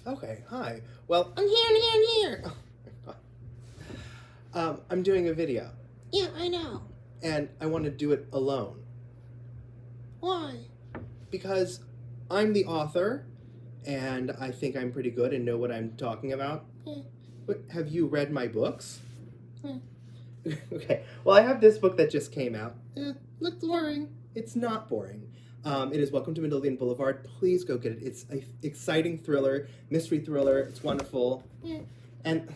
Okay, hi. Well, I'm here. I'm doing a video, Yeah, I know. and I want to do it alone Why? because I'm the author, and I think I'm pretty good and know what I'm talking about. Yeah. But have you read my books? Yeah. Okay. Well, I have this book that just came out. Yeah, looks boring. It's not boring. It is Welcome to Midlothian Boulevard. Please go get it. It's an exciting thriller, mystery thriller. It's wonderful. Yeah. And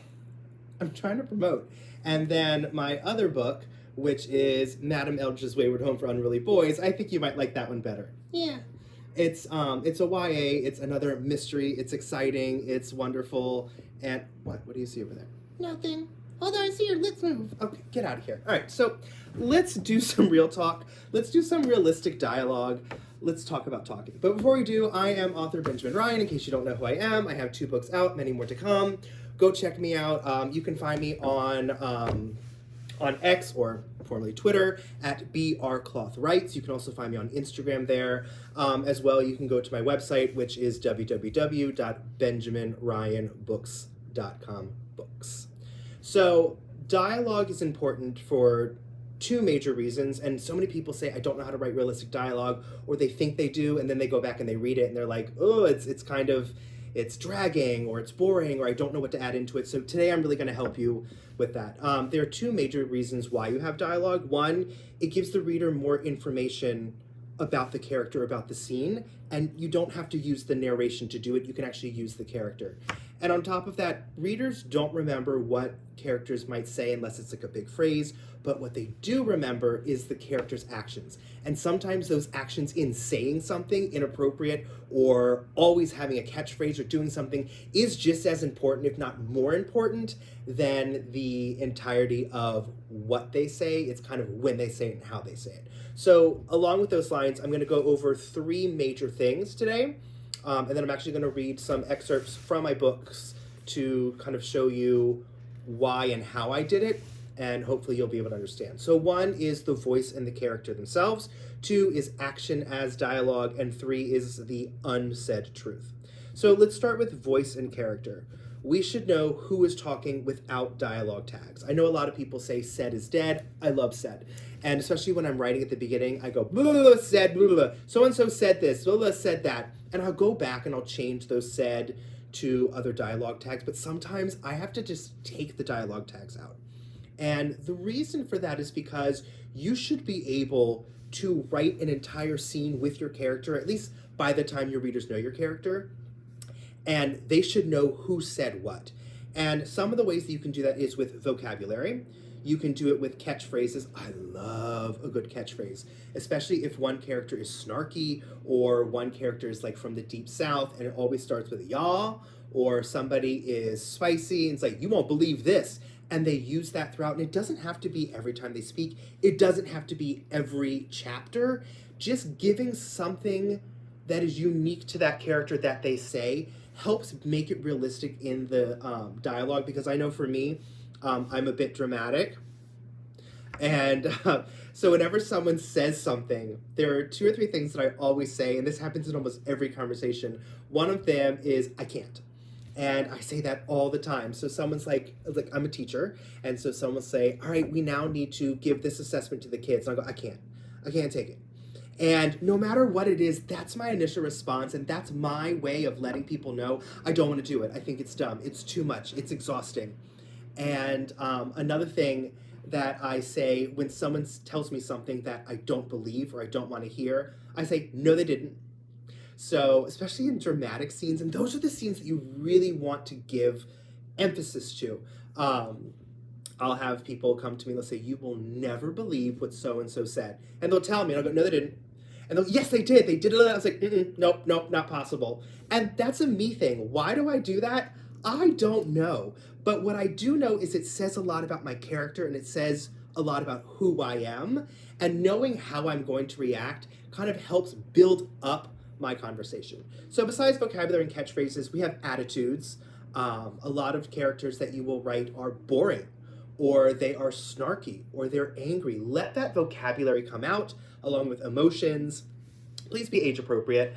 I'm trying to promote. And then my other book, which is Madame Eldridge's Wayward Home for Unruly Boys. I think you might like that one better. Yeah. It's a YA. It's another mystery. It's exciting. It's wonderful. And what? What do you see over there? Nothing. Although I see your lips move. Okay, get out of here. All right, so let's do some real talk. Let's do some realistic dialogue. Let's talk about talking. But before we do, I am author Benjamin Ryan. In case you don't know who I am, I have 2 books out, many more to come. Go check me out. You can find me on X, or formerly Twitter, at brclothwrites. You can also find me on Instagram there. As well, you can go to my website, which is www.benjaminryanbooks.com. Books. So dialogue is important for 2 major reasons, and so many people say, I don't know how to write realistic dialogue, or they think they do, and then they go back and they read it, and they're like, oh, it's kind of, it's dragging, or it's boring, or I don't know what to add into it. So today I'm really going to help you with that. There are 2 major reasons why you have dialogue. One, it gives the reader more information about the character, about the scene, and you don't have to use the narration to do it. You can actually use the character. And on top of that, readers don't remember what characters might say unless it's like a big phrase, but what they do remember is the character's actions. And sometimes those actions in saying something inappropriate or always having a catchphrase or doing something is just as important, if not more important, than the entirety of what they say. It's kind of when they say it and how they say it. So along with those lines, I'm going to go over 3 major things today. And then I'm actually going to read some excerpts from my books to kind of show you why and how I did it, and hopefully you'll be able to understand. So 1 is the voice and the character themselves, 2 is action as dialogue, and 3 is the unsaid truth. So let's start with voice and character. We should know who is talking without dialogue tags. I know a lot of people say said is dead. I love said. And especially when I'm writing at the beginning, I go, blah, blah, blah, said, blah, blah, blah. So-and-so said this, blah, blah, said that. And I'll go back and I'll change those said to other dialogue tags. But sometimes I have to just take the dialogue tags out. And the reason for that is because you should be able to write an entire scene with your character, at least by the time your readers know your character. And they should know who said what. And some of the ways that you can do that is with vocabulary. You can do it with catchphrases. I love a good catchphrase, especially if one character is snarky or one character is like from the deep south and it always starts with a y'all, or somebody is spicy and it's like, you won't believe this. And they use that throughout. And it doesn't have to be every time they speak. It doesn't have to be every chapter. Just giving something that is unique to that character that they say helps make it realistic in the dialogue, because I know for me, I'm a bit dramatic. And so whenever someone says something, there are 2 or 3 things that I always say, and this happens in almost every conversation. One of them is, I can't. And I say that all the time. So someone's like I'm a teacher, and so someone will say, all right, we now need to give this assessment to the kids. And I go, I can't take it. And no matter what it is, that's my initial response, and that's my way of letting people know I don't want to do it. I think it's dumb. It's too much. It's exhausting. And another thing that I say when someone tells me something that I don't believe or I don't want to hear, I say, no, they didn't. So especially in dramatic scenes, and those are the scenes that you really want to give emphasis to. I'll have people come to me and they'll say, you will never believe what so-and-so said. And they'll tell me, and I'll go, no, they didn't. And they'll, yes, they did. They did it. I was like, nope, not possible. And that's a me thing. Why do I do that? I don't know. But what I do know is it says a lot about my character, and it says a lot about who I am. And knowing how I'm going to react kind of helps build up my conversation. So besides vocabulary and catchphrases, we have attitudes. A lot of characters that you will write are boring, or they are snarky, or they're angry. Let that vocabulary come out along with emotions. Please be age appropriate.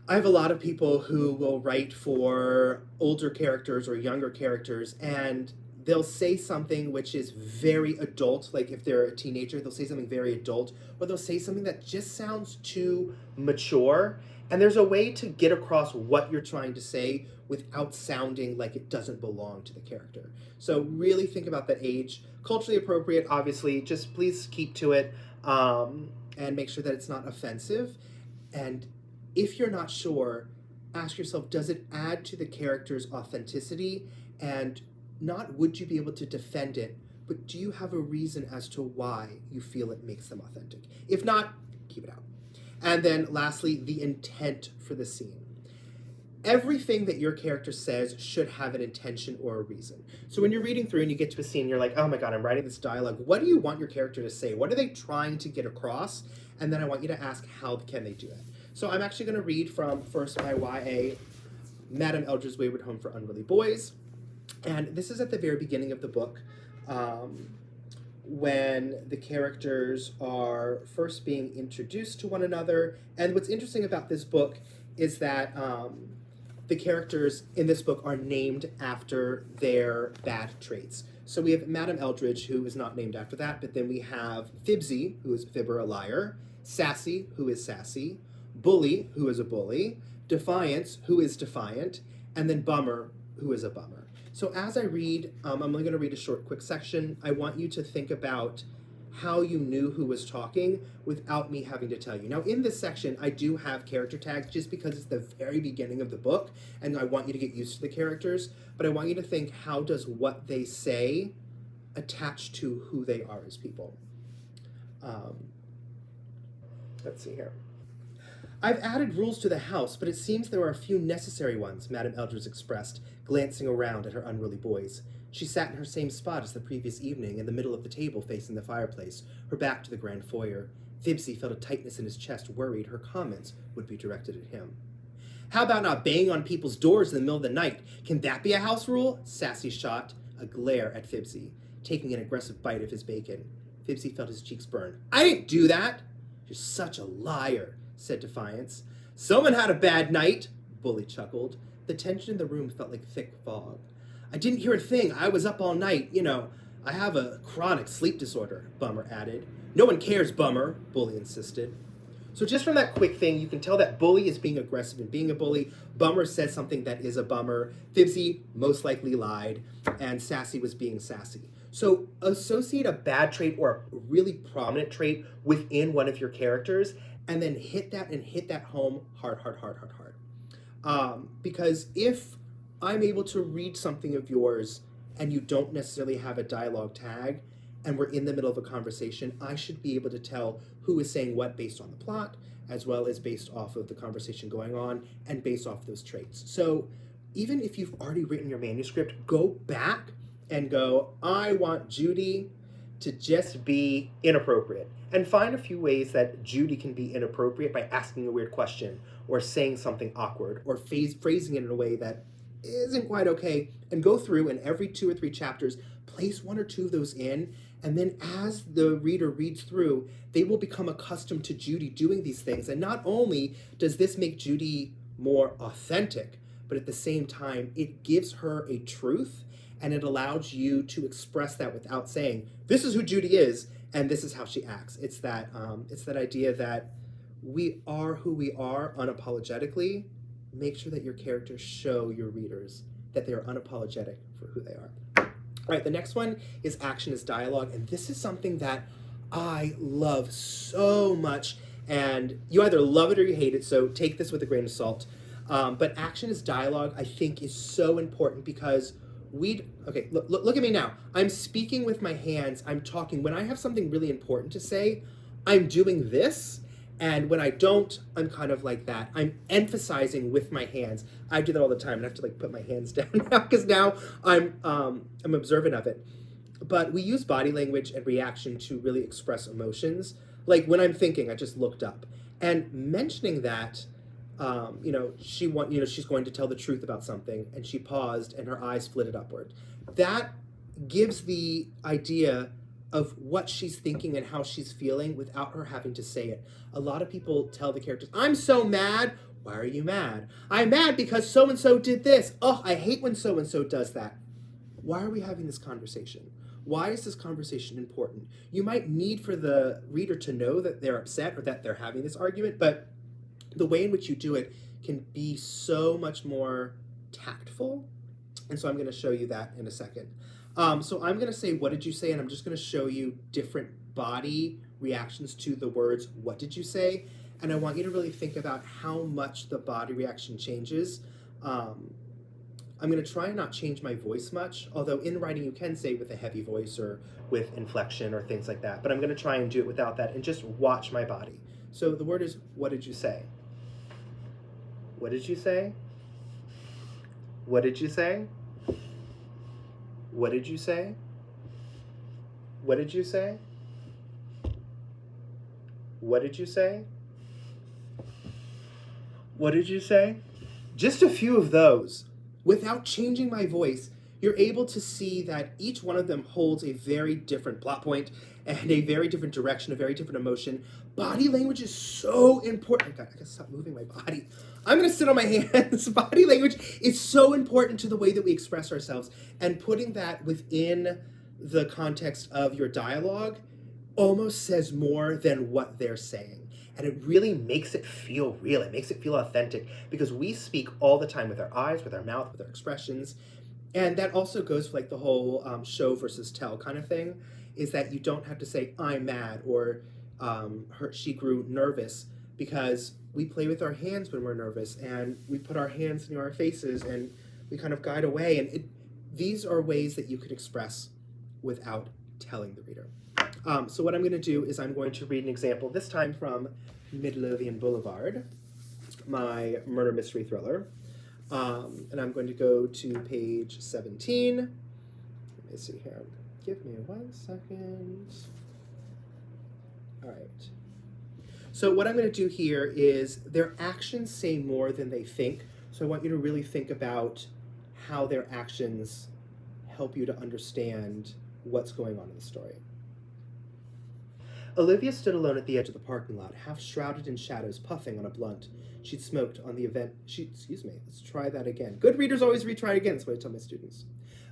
I have a lot of people who will write for older characters or younger characters, and they'll say something which is very adult. Like if they're a teenager, they'll say something very adult, or they'll say something that just sounds too mature. And there's a way to get across what you're trying to say without sounding like it doesn't belong to the character. So really think about that age. Culturally appropriate, obviously, just please keep to it, and make sure that it's not offensive. And if you're not sure, ask yourself, does it add to the character's authenticity? And not would you be able to defend it, but do you have a reason as to why you feel it makes them authentic? If not, keep it out. And then lastly, the intent for the scene. Everything that your character says should have an intention or a reason. So when you're reading through and you get to a scene, you're like, oh my God, I'm writing this dialogue. What do you want your character to say? What are they trying to get across? And then I want you to ask, how can they do it? So I'm actually going to read from first my YA, Madame Eldridge's Wayward Home for Unruly Boys. And this is at the very beginning of the book, when the characters are first being introduced to one another. And what's interesting about this book is that the characters in this book are named after their bad traits. So we have Madame Eldridge, who is not named after that, but then we have Fibsy, who is fibber, a liar, Sassy, who is sassy, Bully, who is a bully, Defiance, who is defiant, and then Bummer, who is a bummer. So as I read, I'm only going to read a short, quick section. I want you to think about how you knew who was talking without me having to tell you. Now, in this section, I do have character tags just because it's the very beginning of the book, and I want you to get used to the characters, but I want you to think, how does what they say attach to who they are as people? Let's see here. I've added rules to the house, but it seems there are a few necessary ones, Madame Eldridge expressed, glancing around at her unruly boys. She sat in her same spot as the previous evening, in the middle of the table facing the fireplace, her back to the grand foyer. Fibsy felt a tightness in his chest, worried her comments would be directed at him. How about not banging on people's doors in the middle of the night? Can that be a house rule? Sassy shot a glare at Fibsy, taking an aggressive bite of his bacon. Fibsy felt his cheeks burn. I didn't do that! You're such a liar, said Defiance. Someone had a bad night, Bully chuckled. The tension in the room felt like thick fog. I didn't hear a thing. I was up all night. You know, I have a chronic sleep disorder, Bummer added. No one cares, Bummer, Bully insisted. So just from that quick thing, you can tell that Bully is being aggressive and being a bully. Bummer says something that is a bummer. Fibsy most likely lied, and Sassy was being sassy. So associate a bad trait or a really prominent trait within one of your characters, and then hit that home hard. Because if I'm able to read something of yours and you don't necessarily have a dialogue tag, and we're in the middle of a conversation, I should be able to tell who is saying what based on the plot, as well as based off of the conversation going on, and based off those traits. So even if you've already written your manuscript, go back and go, I want Judy to just be inappropriate. And find a few ways that Judy can be inappropriate by asking a weird question, or saying something awkward, or phrasing it in a way that isn't quite okay, and go through and every 2 or 3 chapters, place 1 or 2 of those in, and then as the reader reads through, they will become accustomed to Judy doing these things. And not only does this make Judy more authentic, but at the same time, it gives her a truth, and it allows you to express that without saying, this is who Judy is, and this is how she acts. It's that idea that we are who we are unapologetically. Make sure that your characters show your readers that they are unapologetic for who they are. All right, the next one is action as dialogue, and this is something that I love so much, and you either love it or you hate it, so take this with a grain of salt. But action as dialogue, I think, is so important because look at me now. I'm speaking with my hands, I'm talking. When I have something really important to say, I'm doing this. And when I don't, I'm kind of like that. I'm emphasizing with my hands. I do that all the time. I have to put my hands down now because now I'm observant of it. But we use body language and reaction to really express emotions. Like when I'm thinking, I just looked up. And mentioning that, she's going to tell the truth about something, and she paused and her eyes flitted upward. That gives the idea of what she's thinking and how she's feeling without her having to say it. A lot of people tell the characters, I'm so mad, Why are you mad? I'm mad because so-and-so did this. Oh, I hate when so-and-so does that. Why are we having this conversation? Why is this conversation important? You might need for the reader to know that they're upset or that they're having this argument, but the way in which you do it can be so much more tactful. And so I'm going to show you that in a second. So I'm going to say, what did you say? And I'm just going to show you different body reactions to the words, what did you say? And I want you to really think about how much the body reaction changes. I'm going to try and not change my voice much, although in writing you can say with a heavy voice or with inflection or things like that. But I'm going to try and do it without that and just watch my body. So the word is, what did you say? What did you say? What did you say? What did you say? What did you say? What did you say? What did you say? Just a few of those. Without changing my voice, you're able to see that each one of them holds a very different plot point and a very different direction, a very different emotion. Body language is so important. I gotta stop moving my body. I'm gonna sit on my hands. Body language is so important to the way that we express ourselves, and putting that within the context of your dialogue almost says more than what they're saying. And it really makes it feel real. It makes it feel authentic because we speak all the time with our eyes, with our mouth, with our expressions. And that also goes for like the whole show versus tell kind of thing, is that you don't have to say, I'm mad, or she grew nervous, because we play with our hands when we're nervous, and we put our hands near our faces and we kind of guide away. And these are ways that you can express without telling the reader. So what I'm going to do is I'm going to read an example, this time from Midlothian Boulevard, my murder mystery thriller. And I'm going to go to page 17. Let me see here. Give me 1 second. All right. So what I'm going to do here is their actions say more than they think. So I want you to really think about how their actions help you to understand what's going on in the story. Olivia stood alone at the edge of the parking lot, half shrouded in shadows, puffing on a blunt. She'd smoked on the event. Let's try that again. Good readers always retry again, that's what I tell my students.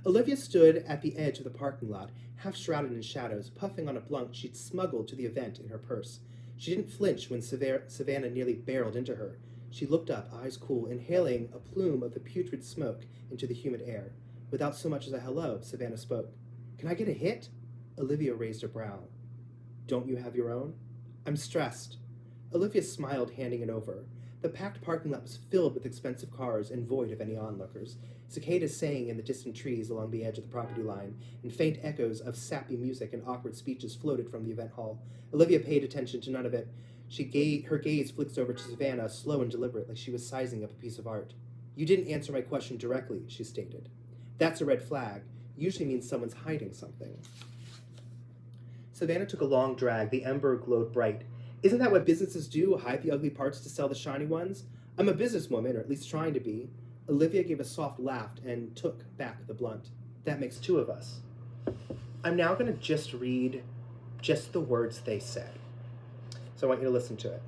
Olivia stood at the edge of the parking lot, half shrouded in shadows, puffing on a blunt she'd smuggled to the event in her purse. She didn't flinch when Savannah nearly barreled into her. She looked up, eyes cool, inhaling a plume of the putrid smoke into the humid air. Without so much as a hello, Savannah spoke. Can I get a hit? Olivia raised her brow. Don't you have your own? I'm stressed. Olivia smiled, handing it over. The packed parking lot was filled with expensive cars and void of any onlookers. Cicadas sang in the distant trees along the edge of the property line, and faint echoes of sappy music and awkward speeches floated from the event hall. Olivia paid attention to none of it. Her gaze flicked over to Savannah, slow and deliberate, like she was sizing up a piece of art. You didn't answer my question directly, she stated. That's a red flag. Usually means someone's hiding something. Savannah took a long drag. The ember glowed bright. Isn't that what businesses do, hide the ugly parts to sell the shiny ones? I'm a businesswoman, or at least trying to be. Olivia gave a soft laugh and took back the blunt. That makes two of us. I'm now going to just read just the words they said. So I want you to listen to it.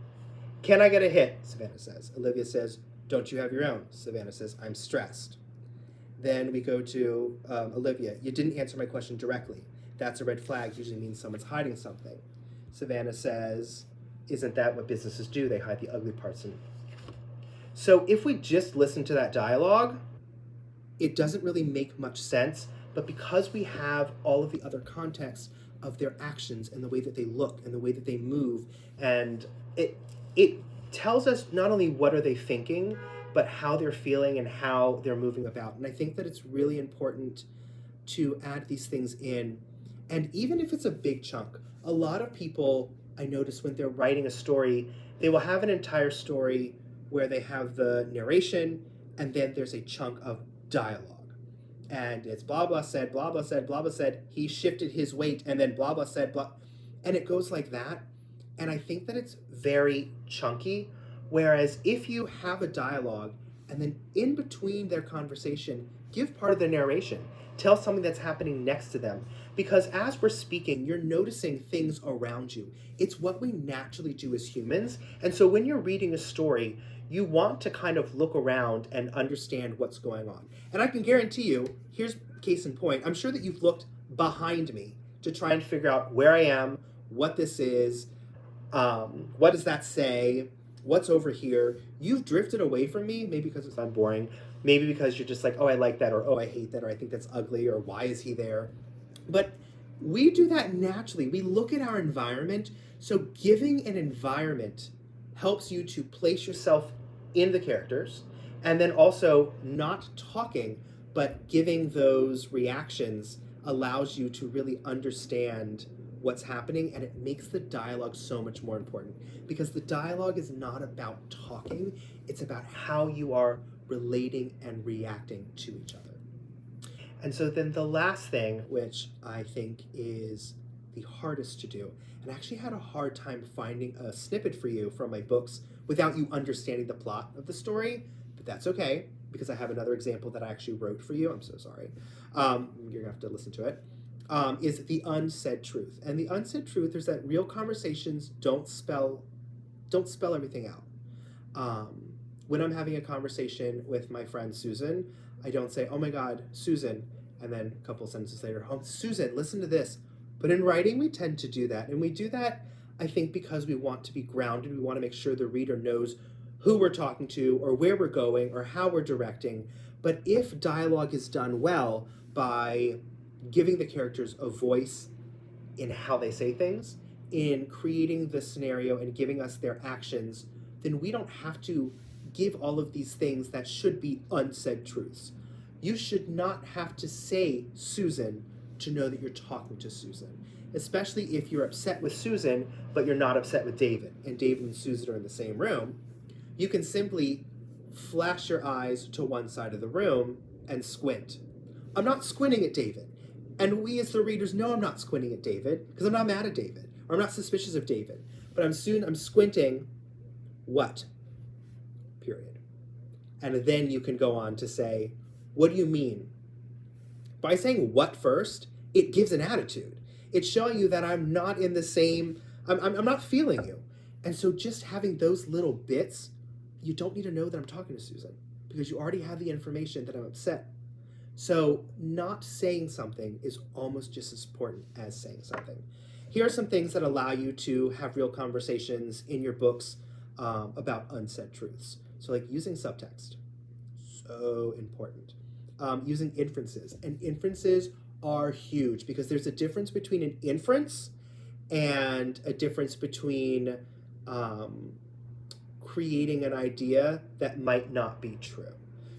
Can I get a hit? Savannah says. Olivia says, don't you have your own? Savannah says, I'm stressed. Then we go to Olivia. You didn't answer my question directly. That's a red flag, usually means someone's hiding something. Savannah says, isn't that what businesses do? They hide the ugly parts. So if we just listen to that dialogue, it doesn't really make much sense, but because we have all of the other context of their actions and the way that they look and the way that they move, and it tells us not only what are they thinking, but how they're feeling and how they're moving about. And I think that it's really important to add these things in. And even if it's a big chunk, a lot of people, I notice when they're writing a story, they will have an entire story where they have the narration, and then there's a chunk of dialogue. And it's blah, blah said, blah, blah said, blah, blah said, he shifted his weight, and then blah, blah said, blah. And it goes like that. And I think that it's very chunky. Whereas if you have a dialogue, and then in between their conversation, give part of the narration. Tell something that's happening next to them. Because as we're speaking, you're noticing things around you. It's what we naturally do as humans. And so when you're reading a story, you want to kind of look around and understand what's going on. And I can guarantee you, here's case in point, I'm sure that you've looked behind me to try and figure out where I am, what this is, what does that say, what's over here. You've drifted away from me, maybe because it's not boring, maybe because you're just like, oh, I like that, or oh, I hate that, or I think that's ugly, or why is he there? But we do that naturally. We look at our environment. So giving an environment helps you to place yourself in the characters, and then also not talking, but giving those reactions allows you to really understand what's happening, and it makes the dialogue so much more important, because the dialogue is not about talking, it's about how you are relating and reacting to each other. And so then the last thing, which I think is the hardest to do, and I actually had a hard time finding a snippet for you from my books without you understanding the plot of the story, but that's okay, because I have another example that I actually wrote for you. I'm so sorry. You're gonna have to listen to it. Is the unsaid truth. And the unsaid truth is that real conversations don't spell everything out. When I'm having a conversation with my friend Susan, I don't say, oh my God, Susan, and then a couple sentences later, oh, Susan, listen to this. But in writing, we tend to do that. And we do that, I think, because we want to be grounded. We want to make sure the reader knows who we're talking to, or where we're going, or how we're directing. But if dialogue is done well by giving the characters a voice in how they say things, in creating the scenario and giving us their actions, then we don't have to give all of these things that should be unsaid truths. You should not have to say Susan to know that you're talking to Susan, especially if you're upset with Susan, but you're not upset with David, and David and Susan are in the same room. You can simply flash your eyes to one side of the room and squint. I'm not squinting at David. And we as the readers know I'm not squinting at David, because I'm not mad at David, or I'm not suspicious of David. But I'm squinting, what? Period. And then you can go on to say, what do you mean? By saying what first, it gives an attitude. It's showing you that I'm not in the same, I'm not feeling you. And so just having those little bits, you don't need to know that I'm talking to Susan, because you already have the information that I'm upset. So not saying something is almost just as important as saying something. Here are some things that allow you to have real conversations in your books about unsaid truths. So like using subtext, so important. Using inferences, and inferences are huge, because there's a difference between an inference and a difference between creating an idea that might not be true.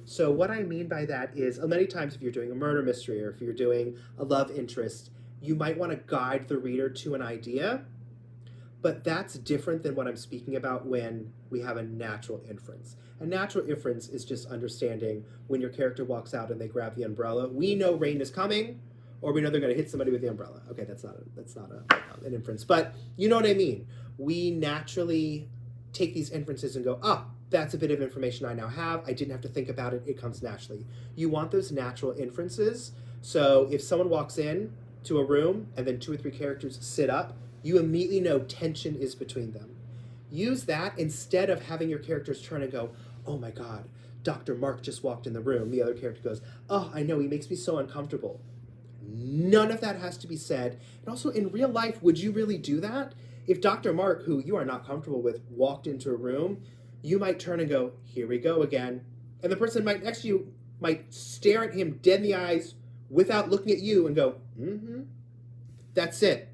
So what I mean by that is, many times if you're doing a murder mystery, or if you're doing a love interest, you might want to guide the reader to an idea, but that's different than what I'm speaking about when we have a natural inference. A natural inference is just understanding when your character walks out and they grab the umbrella. We know rain is coming, or we know they're going to hit somebody with the umbrella. Okay, that's not an inference, but you know what I mean. We naturally take these inferences and go, that's a bit of information I now have. I didn't have to think about it. It comes naturally. You want those natural inferences. So if someone walks in to a room and then 2 or 3 characters sit up, you immediately know tension is between them. Use that instead of having your characters turn and go, oh my God, Dr. Mark just walked in the room. The other character goes, oh, I know, he makes me so uncomfortable. None of that has to be said. And also in real life, would you really do that? If Dr. Mark, who you are not comfortable with, walked into a room, you might turn and go, here we go again. And the person next to you might stare at him dead in the eyes without looking at you and go, that's it.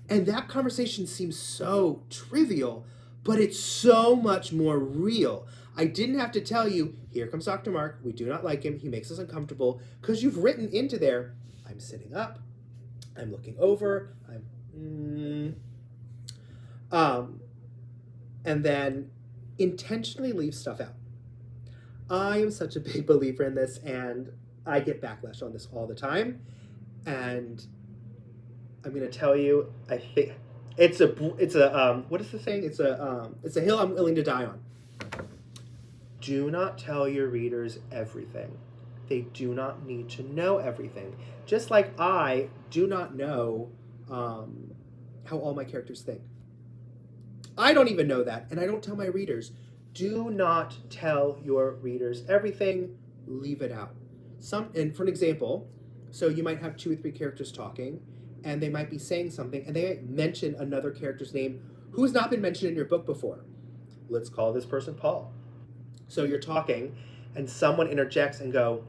And that conversation seems so trivial, but it's so much more real. I didn't have to tell you, here comes Dr. Mark, we do not like him, he makes us uncomfortable, because you've written into there, I'm sitting up, I'm looking over, and then intentionally leave stuff out. I am such a big believer in this, and I get backlash on this all the time. And I'm gonna tell you, I think it's a what is the saying? It's a hill I'm willing to die on. Do not tell your readers everything. They do not need to know everything. Just like I do not know how all my characters think. I don't even know that, and I don't tell my readers. Do not tell your readers everything. Leave it out. And for an example, so you might have 2 or 3 characters talking, and they might be saying something, and they might mention another character's name who has not been mentioned in your book before. Let's call this person Paul. So you're talking, and someone interjects and go,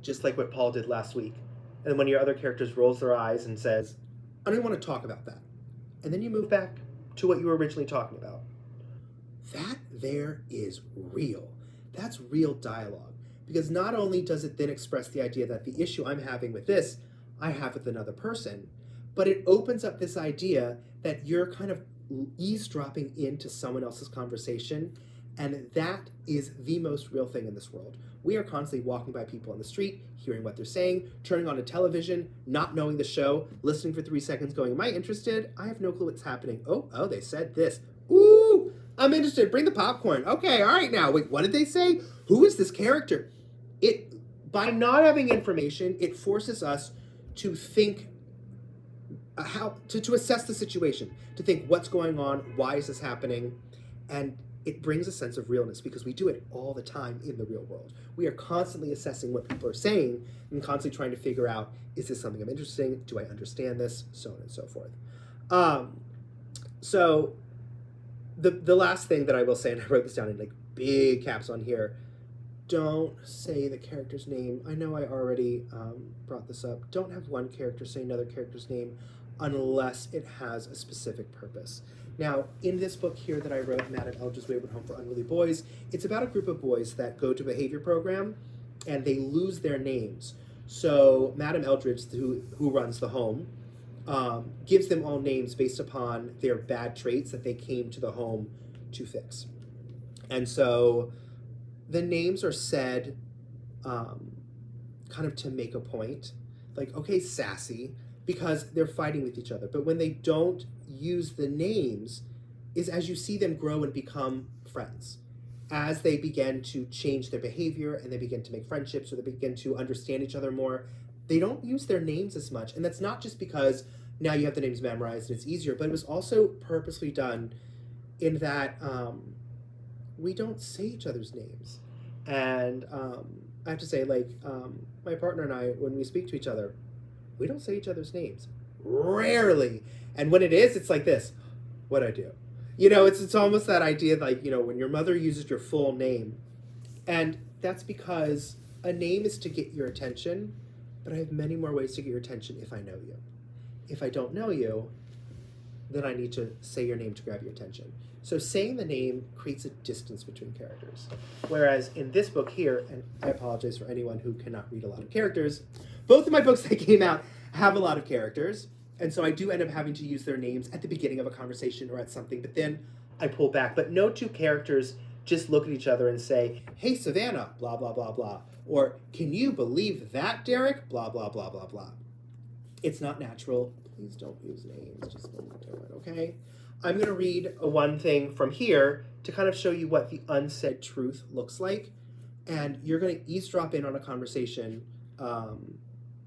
just like what Paul did last week. And then one of your other characters rolls their eyes and says, I don't want to talk about that. And then you move back to what you were originally talking about. That there is real. That's real dialogue. Because not only does it then express the idea that the issue I'm having with this, I have with another person, but it opens up this idea that you're kind of eavesdropping into someone else's conversation, and that is the most real thing in this world. We are constantly walking by people on the street, hearing what they're saying, turning on a television, not knowing the show, listening for 3 seconds, going, am I interested? I have no clue what's happening. Oh, they said this. Ooh, I'm interested. Bring the popcorn. Okay, all right now. Wait, what did they say? Who is this character? By not having information, it forces us to think to assess the situation, to think what's going on, why is this happening, and it brings a sense of realness because we do it all the time in the real world. We are constantly assessing what people are saying and constantly trying to figure out, is this something I'm interested in? Do I understand this? So on and so forth. So the last thing that I will say, and I wrote this down in like big caps on here, don't say the character's name. I know I already brought this up. Don't have one character say another character's name unless it has a specific purpose. Now, in this book here that I wrote, Madam Eldridge's Wayward Home for Unruly Boys, it's about a group of boys that go to a behavior program and they lose their names. So Madam Eldridge, who runs the home, gives them all names based upon their bad traits that they came to the home to fix. And so the names are said kind of to make a point. Like, okay, sassy, because they're fighting with each other. But when they don't use the names, is as you see them grow and become friends. As they begin to change their behavior and they begin to make friendships or they begin to understand each other more, they don't use their names as much. And that's not just because now you have the names memorized and it's easier, but it was also purposely done in that we don't say each other's names. And I have to say, like, my partner and I, when we speak to each other, we don't say each other's names. Rarely. And when it is, it's like this. What'd I do? You know, it's almost that idea, like, you know, when your mother uses your full name. And that's because a name is to get your attention, but I have many more ways to get your attention if I know you. If I don't know you, then I need to say your name to grab your attention. So saying the name creates a distance between characters. Whereas in this book here, and I apologize for anyone who cannot read a lot of characters, both of my books that came out have a lot of characters. And so I do end up having to use their names at the beginning of a conversation or at something, but then I pull back. But no two characters just look at each other and say, hey, Savannah, blah, blah, blah, blah. Or, can you believe that, Derek? Blah, blah, blah, blah, blah. It's not natural. Please don't use names. Just don't do it, okay? I'm going to read one thing from here to kind of show you what the unsaid truth looks like. And you're going to eavesdrop in on a conversation.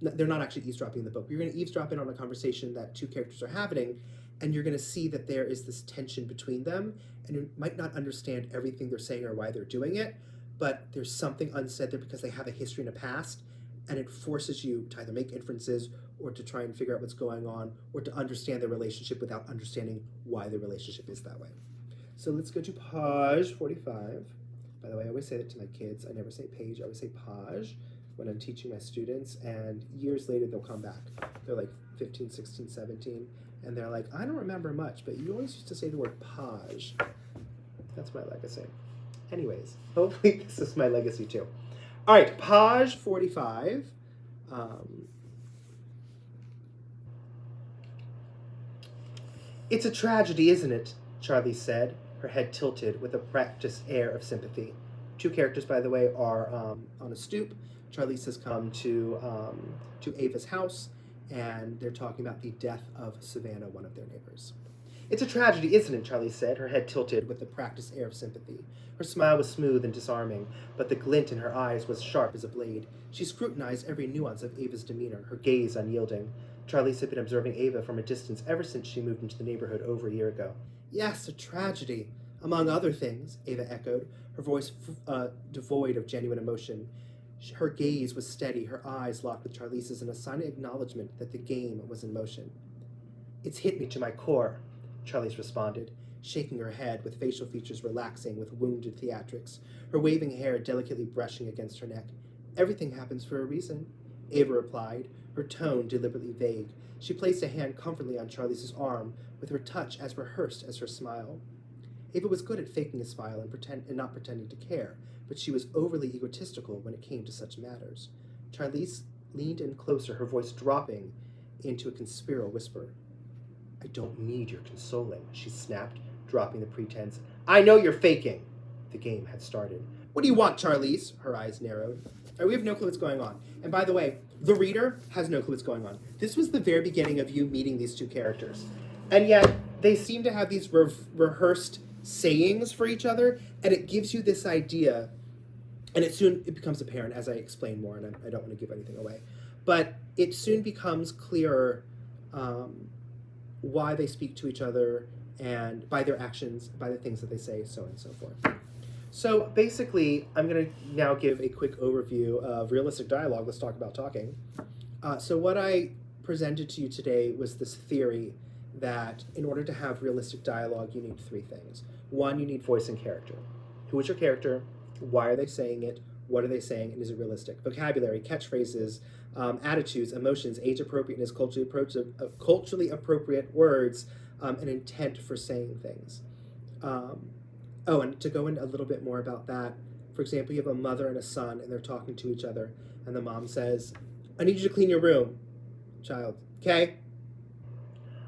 They're not actually eavesdropping in the book. You're going to eavesdrop in on a conversation that 2 characters are having, and you're going to see that there is this tension between them, and you might not understand everything they're saying or why they're doing it, but there's something unsaid there because they have a history and a past, and it forces you to either make inferences or to try and figure out what's going on or to understand their relationship without understanding why the relationship is that way. So let's go to page 45. By the way, I always say that to my kids. I never say page, I always say page when I'm teaching my students, and years later they'll come back. They're like 15, 16, 17, and they're like, I don't remember much, but you always used to say the word page. That's my legacy. Anyways, hopefully this is my legacy too. All right, page 45. It's a tragedy, isn't it? Charlie said, her head tilted with a practiced air of sympathy. 2 characters, by the way, are on a stoop. Charlize has come to Ava's house, and they're talking about the death of Savannah, one of their neighbors. It's a tragedy, isn't it? Charlie said, her head tilted with a practiced air of sympathy. Her smile was smooth and disarming, but the glint in her eyes was sharp as a blade. She scrutinized every nuance of Ava's demeanor, her gaze unyielding. Charlize had been observing Ava from a distance ever since she moved into the neighborhood over a year ago. Yes, a tragedy. Among other things, Ava echoed, her voice devoid of genuine emotion. Her gaze was steady, her eyes locked with Charlize's in a sign of acknowledgement that the game was in motion. It's hit me to my core, Charlize responded, shaking her head with facial features relaxing with wounded theatrics, her waving hair delicately brushing against her neck. Everything happens for a reason, Ava replied, her tone deliberately vague. She placed a hand comfortably on Charlize's arm, with her touch as rehearsed as her smile. Ava was good at faking a smile and not pretending to care, but she was overly egotistical when it came to such matters. Charlize leaned in closer, her voice dropping into a conspiratorial whisper. I don't need your consoling, she snapped, dropping the pretense. I know you're faking. The game had started. What do you want, Charlize? Her eyes narrowed. We have no clue what's going on. And by the way, the reader has no clue what's going on. This was the very beginning of you meeting these two characters. And yet, they seem to have these rehearsed sayings for each other, and it gives you this idea, and it becomes apparent as I explain more, and I don't want to give anything away, but it soon becomes clearer why they speak to each other, and by their actions, by the things that they say, so on and so forth. So basically, I'm going to now give a quick overview of realistic dialogue. Let's talk about talking. So what I presented to you today was this theory that in order to have realistic dialogue, you need three things. One, you need voice and character. Who is your character? Why are they saying it? What are they saying? And is it realistic? Vocabulary, catchphrases, attitudes, emotions, age appropriateness, culturally appropriate words, and intent for saying things. And to go into a little bit more about that, for example, you have a mother and a son, and they're talking to each other, and the mom says, I need you to clean your room, child, okay?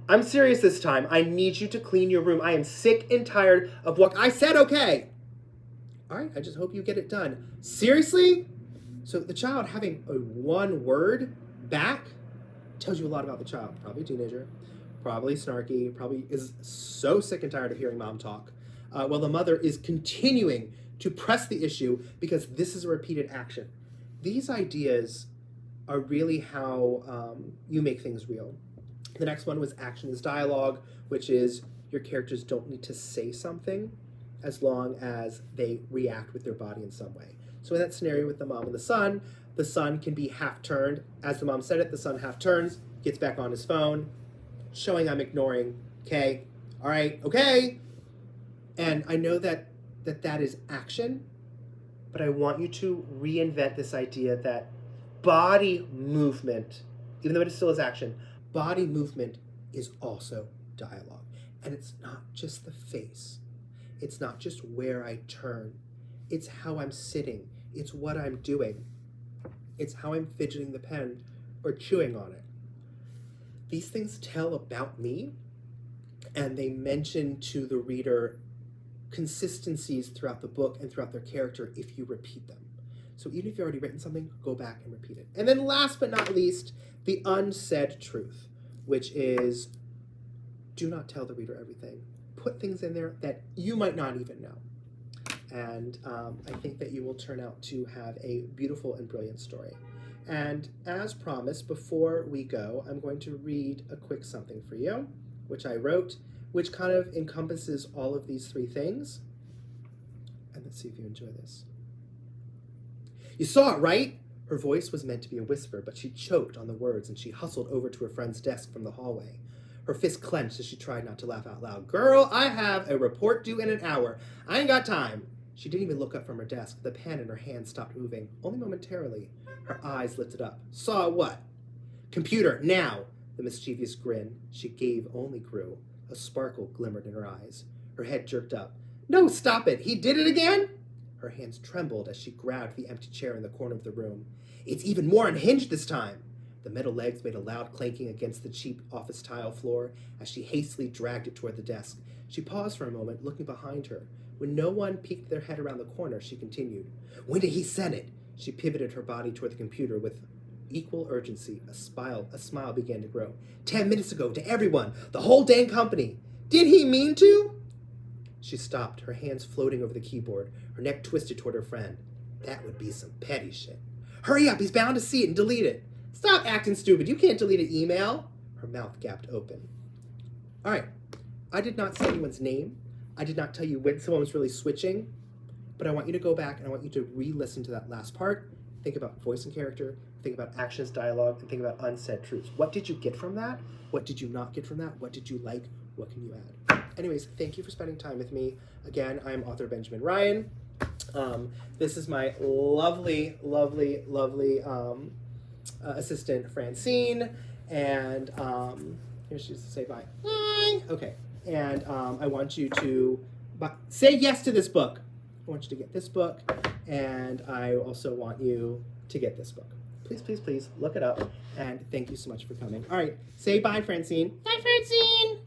I'm serious this time. I need you to clean your room. I am sick and tired of what I said, okay. All right, I just hope you get it done. Seriously? So the child having a one word back tells you a lot about the child. Probably a teenager, probably snarky, probably is so sick and tired of hearing mom talk. While the mother is continuing to press the issue because this is a repeated action. These ideas are really how you make things real. The next one was action is dialogue, which is your characters don't need to say something as long as they react with their body in some way. So in that scenario with the mom and the son can be half turned. As the mom said it, the son half turns, gets back on his phone, showing I'm ignoring, okay, all right, okay. And I know that is action, but I want you to reinvent this idea that body movement, even though it still is action, body movement is also dialogue. And it's not just the face. It's not just where I turn. It's how I'm sitting. It's what I'm doing. It's how I'm fidgeting the pen or chewing on it. These things tell about me, and they mention to the reader consistencies throughout the book and throughout their character if you repeat them. So even if you've already written something, go back and repeat it. And then last but not least, the unsaid truth, which is do not tell the reader everything. Put things in there that you might not even know. And I think that you will turn out to have a beautiful and brilliant story. And as promised, before we go, I'm going to read a quick something for you, which I wrote, which kind of encompasses all of these three things. And let's see if you enjoy this. You saw it, right? Her voice was meant to be a whisper, but she choked on the words and she hustled over to her friend's desk from the hallway. Her fist clenched as she tried not to laugh out loud. Girl, I have a report due in an hour. I ain't got time. She didn't even look up from her desk. The pen in her hand stopped moving, only momentarily. Her eyes lifted up. Saw what? Computer, now! The mischievous grin she gave only grew. A sparkle glimmered in her eyes. Her head jerked up. No, stop it! He did it again? Her hands trembled as she grabbed the empty chair in the corner of the room. It's even more unhinged this time! The metal legs made a loud clanking against the cheap office tile floor as she hastily dragged it toward the desk. She paused for a moment, looking behind her. When no one peeked their head around the corner, she continued. When did he send it? She pivoted her body toward the computer with equal urgency. A smile began to grow. 10 minutes ago, to everyone, the whole dang company. Did he mean to? She stopped, her hands floating over the keyboard, her neck twisted toward her friend. That would be some petty shit. Hurry up, he's bound to see it and delete it. Stop acting stupid, you can't delete an email. Her mouth gapped open. All right, I did not say anyone's name. I did not tell you when someone was really switching, but I want you to go back and I want you to re-listen to that last part. Think about voice and character, think about actions, dialogue, and think about unsaid truths. What did you get from that? What did you not get from that? What did you like? What can you add? Anyways, thank you for spending time with me. Again, I'm author Benjamin Ryan. This is my lovely, lovely, lovely assistant Francine, and here she's to say bye. Bye. Okay, and I want you to say yes to this book. I want you to get this book, and I also want you to get this book. Please, please, please look it up, and thank you so much for coming. All right, say bye, Francine. Bye, Francine.